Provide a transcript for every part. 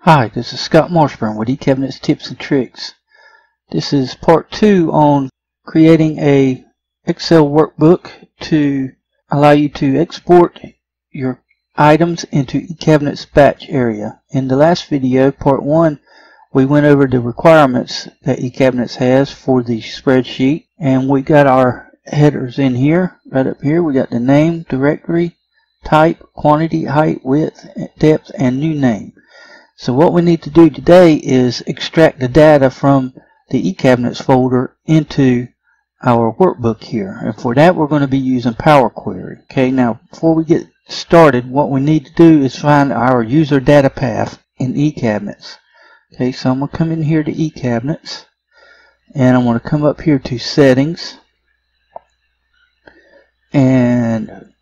Hi, this is Scott Marshburn with eCabinets Tips and Tricks. This is part 2 on creating a Excel workbook to allow you to export your items into eCabinets batch area. In the last video, part 1, we went over the requirements that eCabinets has for the spreadsheet, and we got our headers in here. Right up here we got the name, directory, type, quantity, height, width, depth, and new name. So what we need to do today is extract the data from the eCabinets folder into our workbook here. And for that we're going to be using Power Query. Okay, now before we get started, what we need to do is find our user data path in eCabinets. Okay, so I'm going to come in here to eCabinets and I'm going to come up here to Settings, and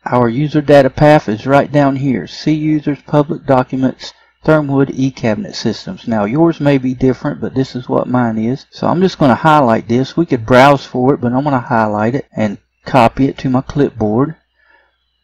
our user data path is right down here. See Users, Public Documents, Thermwood eCabinet Systems. Now yours may be different, but this is what mine is. So I'm just going to highlight this. We could browse for it, but I'm going to highlight it and copy it to my clipboard.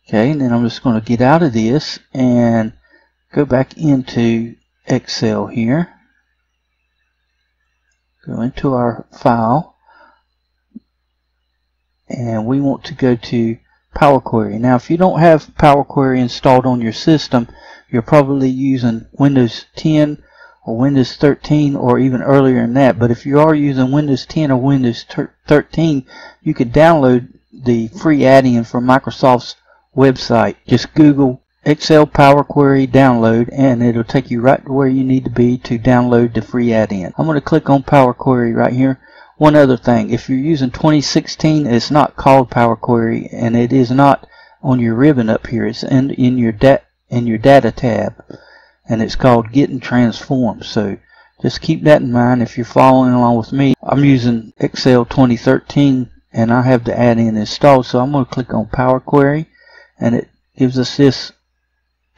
Okay, and then I'm just going to get out of this and go back into Excel here. Go into our file, and we want to go to Power Query. Now if you don't have Power Query installed on your system, you're probably using Windows 10 or Windows 13 or even earlier than that. But if you are using Windows 10 or Windows 13, you could download the free add-in from Microsoft's website. Just Google Excel Power Query download and it'll take you right to where you need to be to download the free add-in. I'm going to click on Power Query right here. One other thing, if you're using 2016, it's not called Power Query, and it is not on your ribbon up here. It's in your data tab, and it's called Getting Transformed. So just keep that in mind if you're following along with me. I'm using Excel 2013 and I have the add-in installed, so I'm going to click on Power Query and it gives us this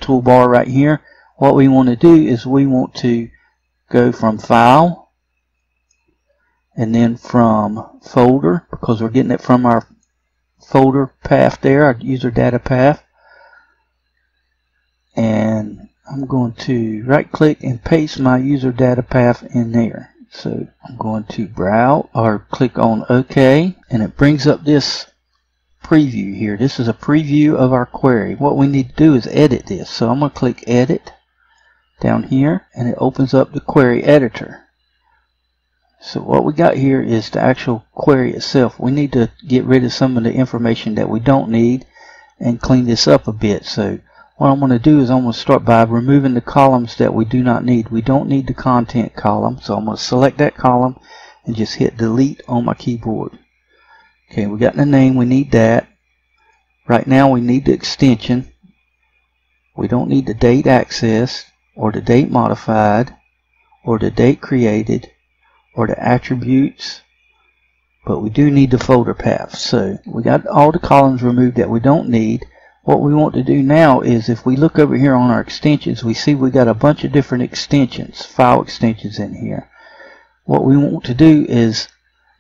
toolbar right here. What we want to do is we want to go from File and then from Folder, because we're getting it from our folder path there, our user data path. And I'm going to right click and paste my user data path in there. So I'm going to browse or click on OK, and it brings up this preview here. This is a preview of our query. What we need to do is edit this. So I'm going to click Edit down here, and it opens up the query editor. So what we got here is the actual query itself. We need to get rid of some of the information that we don't need and clean this up a bit. So what I'm going to do is I'm going to start by removing the columns that we do not need. We don't need the content column, so I'm going to select that column and just hit delete on my keyboard. Okay, we got the name, we need that. Right now we need the extension. We don't need the date accessed or the date modified or the date created or the attributes, but we do need the folder path. So we got all the columns removed that we don't need. What we want to do now is, if we look over here on our extensions, we see we got a bunch of different extensions, file extensions in here. What we want to do is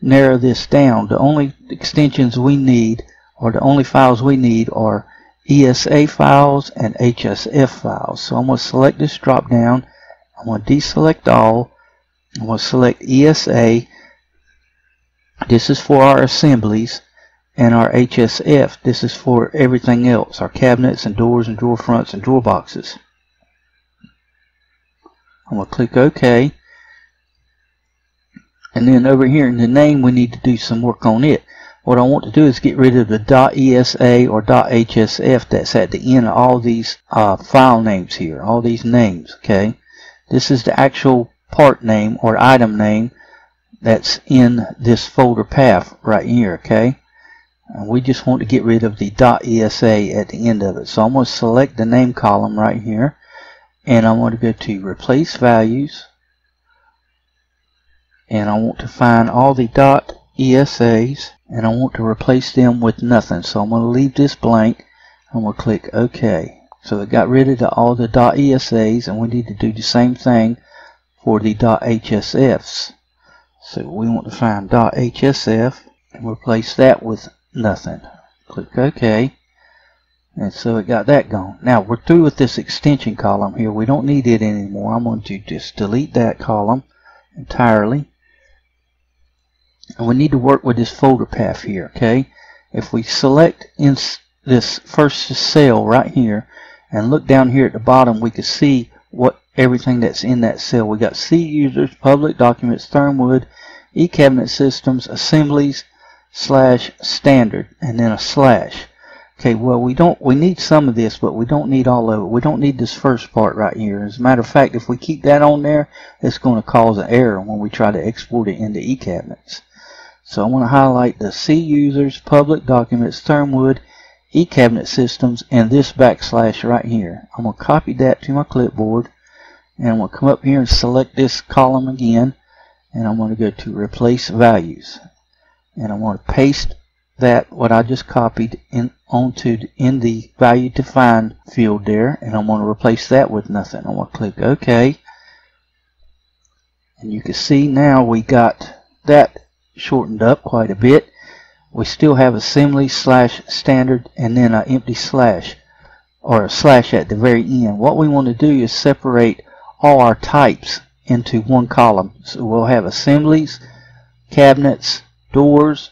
narrow this down. The only extensions we need, or the only files we need, are ESA files and HSF files. So I'm going to select this drop down. I'm going to deselect all. I'm going to select ESA. This is for our assemblies. And our HSF, this is for everything else, our cabinets and doors and drawer fronts and drawer boxes. I'm going to click OK. And then over here in the name, we need to do some work on it. What I want to do is get rid of the .esa or .hsf that's at the end of all these file names here, all these names. Okay, this is the actual part name or item name that's in this folder path right here. Okay. And we just want to get rid of the .esa at the end of it. So I'm going to select the name column right here, and I want to go to Replace Values, and I want to find all the .esas, and I want to replace them with nothing. So I'm going to leave this blank. I'm going to click OK. So it got rid of all the .esas, and we need to do the same thing for the .hsfs. So we want to find .hsf and replace that with nothing. Click OK, And so it got that gone. Now we're through with this extension column here. We don't need it anymore. I'm going to just delete that column entirely. And we need to work with this folder path here, okay? If we select in this first cell right here and look down here at the bottom, we can see what everything that's in that cell. We got C users, public documents, Thermwood, eCabinet systems, assemblies, /standard, and then a slash. Okay, well we need some of this, but we don't need all of it. We don't need this first part right here. As a matter of fact, if we keep that on there, it's going to cause an error when we try to export it into eCabinets. So I want to highlight the C users, public documents, Thermwood, eCabinet systems, and this backslash right here. I'm going to copy that to my clipboard, and I'm going to come up here and select this column again, and I'm going to go to replace values, and I'm going to paste that what I just copied in the value defined field there, and I'm going to replace that with nothing. I'm going to click OK, and you can see now we got that shortened up quite a bit. We still have assembly /standard and then an empty slash or a slash at the very end. What we want to do is separate all our types into one column. So we'll have assemblies, cabinets, doors,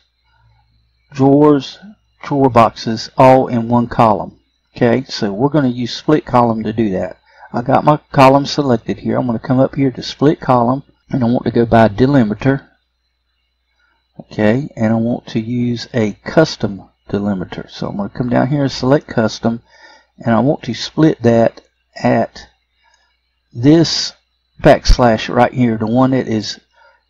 drawers, drawer boxes, all in one column. Okay, so we're going to use split column to do that. I got my column selected here. I'm going to come up here to split column, and I want to go by delimiter. Okay, and I want to use a custom delimiter. So I'm going to come down here and select custom, and I want to split that at this backslash right here, the one that is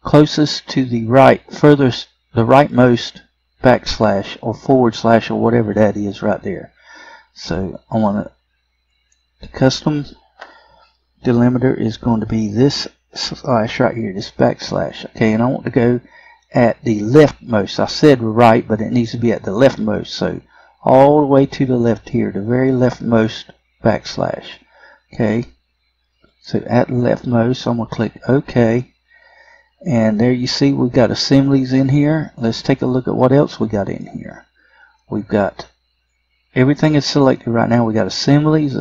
closest to the right, furthest, the rightmost backslash or forward slash or whatever that is right there. So I want the custom delimiter is going to be this slash right here, this backslash. Okay, and I want to go at the leftmost. I said right, but it needs to be at the leftmost. So all the way to the left here, the very leftmost backslash. Okay, so at the leftmost, I'm going to click OK. And there you see we've got assemblies in here. Let's take a look at what else we got in here. We've got everything is selected right now. We got assemblies,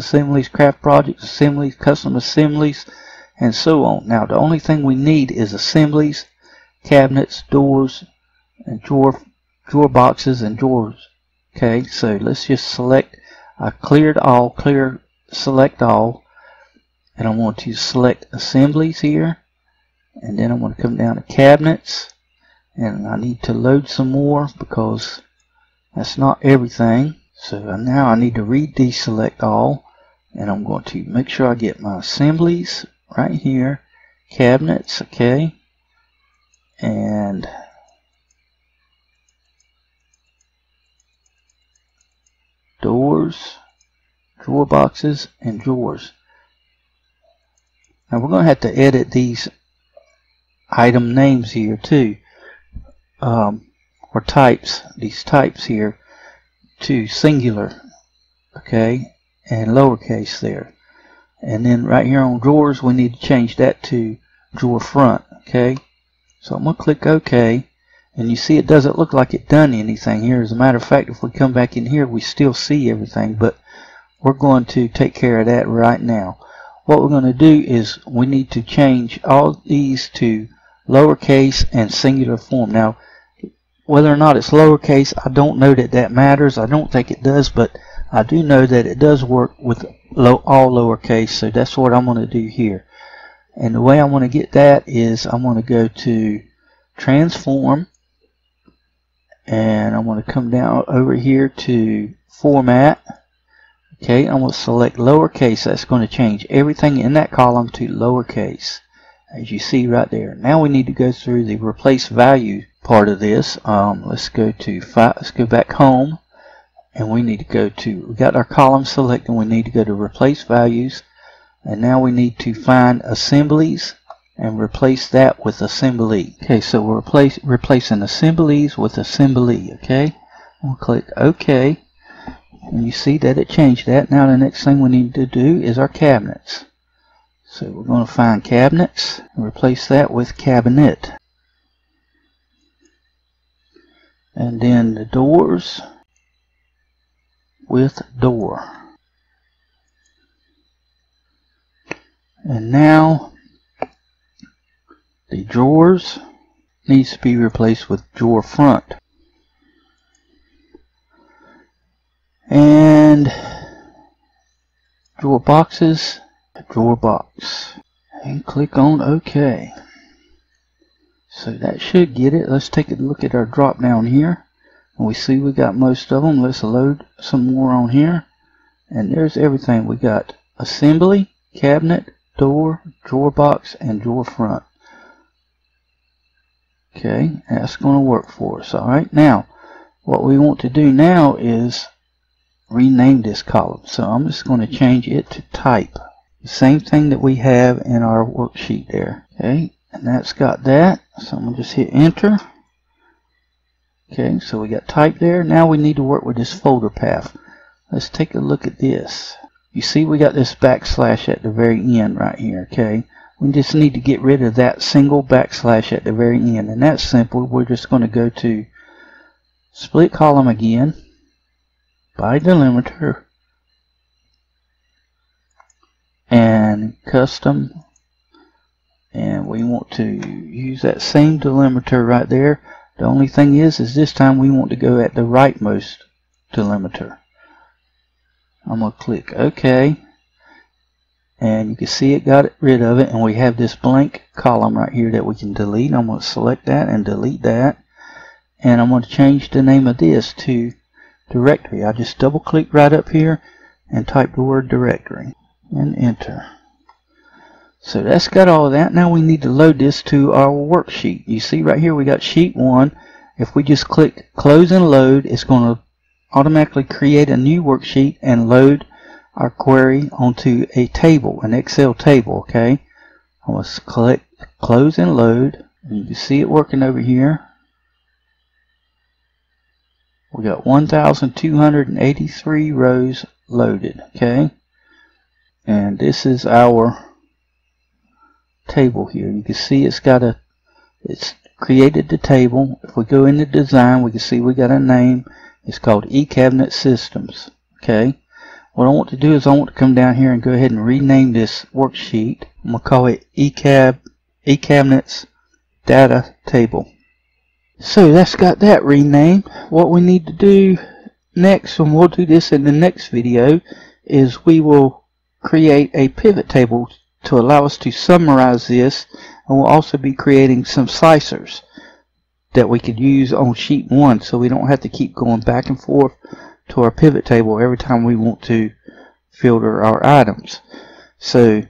craft projects, assemblies, custom assemblies, and so on. Now the only thing we need is assemblies, cabinets, doors, and drawer boxes and drawers. Okay, so let's just select. I cleared all, select all, and I want to select assemblies here. And then I'm going to come down to cabinets, and I need to load some more because that's not everything. So now I need to deselect all, and I'm going to make sure I get my assemblies right here, cabinets, okay, and doors, drawer boxes, and drawers. Now we're going to have to edit these item names here too, or types, these types here to singular, okay, and lowercase there. And then right here on drawers we need to change that to drawer front. Okay, so I'm going to click OK, and you see it doesn't look like it done anything here. As a matter of fact, if we come back in here we still see everything, but we're going to take care of that right now. What we're going to do is we need to change all these to lowercase and singular form. Now whether or not it's lowercase, I don't know that matters. I don't think it does, but I do know that it does work with all lowercase, so that's what I'm going to do here. And the way I want to get that is I'm going to go to transform, and I'm going to come down over here to format. Okay, I'm going to select lowercase. That's going to change everything in that column to lowercase, as you see right there. Now we need to go through the replace value part of this. Let's go back home, and we need to go to, we got our column selected, and we need to go to replace values, and now we need to find assemblies and replace that with assembly. Okay, so we're replacing assemblies with assembly. Okay, we'll click OK, and you see that it changed that. Now the next thing we need to do is our cabinets. So we're going to find cabinets and replace that with cabinet. And then the doors with door. And now the drawers needs to be replaced with drawer front. And drawer boxes, drawer box. And click on OK. So that should get it. Let's take a look at our drop down here. And we see we got most of them. Let's load some more on here. And there's everything. We got assembly, cabinet, door, drawer box, and drawer front. Okay, that's going to work for us. Alright, now what we want to do now is rename this column. So I'm just going to change it to type. The same thing that we have in our worksheet there. Okay, and that's got that. So I'm going to just hit enter. Okay, so we got type there. Now we need to work with this folder path. Let's take a look at this. You see we got this backslash at the very end right here. Okay, we just need to get rid of that single backslash at the very end, and that's simple. We're just going to go to split column again by delimiter and custom, and we want to use that same delimiter right there. The only thing is this time we want to go at the rightmost delimiter. I'm going to click OK, and you can see it got rid of it, and we have this blank column right here that we can delete. I'm going to select that and delete that, and I'm going to change the name of this to directory. I just double click right up here and type the word directory and enter. So that's got all of that. Now we need to load this to our worksheet. You see right here we got sheet 1. If we just click close and load, it's going to automatically create a new worksheet and load our query onto a table, an Excel table. Okay, I will click close and load, and you can see it working over here. We got 1,283 rows loaded. Okay, and this is our table here. You can see it's created the table. If we go into design, we can see we got a name. It's called eCabinet Systems. Okay, what I want to do is I want to come down here and go ahead and rename this worksheet. I'm going to call it eCabinets Data Table. So that's got that renamed. What we need to do next, and we'll do this in the next video, is we will create a pivot table to allow us to summarize this, and we'll also be creating some slicers that we could use on sheet 1, so we don't have to keep going back and forth to our pivot table every time we want to filter our items. So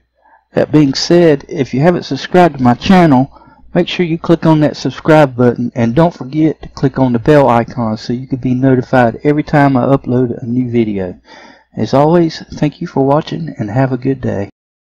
that being said, if you haven't subscribed to my channel, make sure you click on that subscribe button, and don't forget to click on the bell icon so you can be notified every time I upload a new video. As always, thank you for watching and have a good day.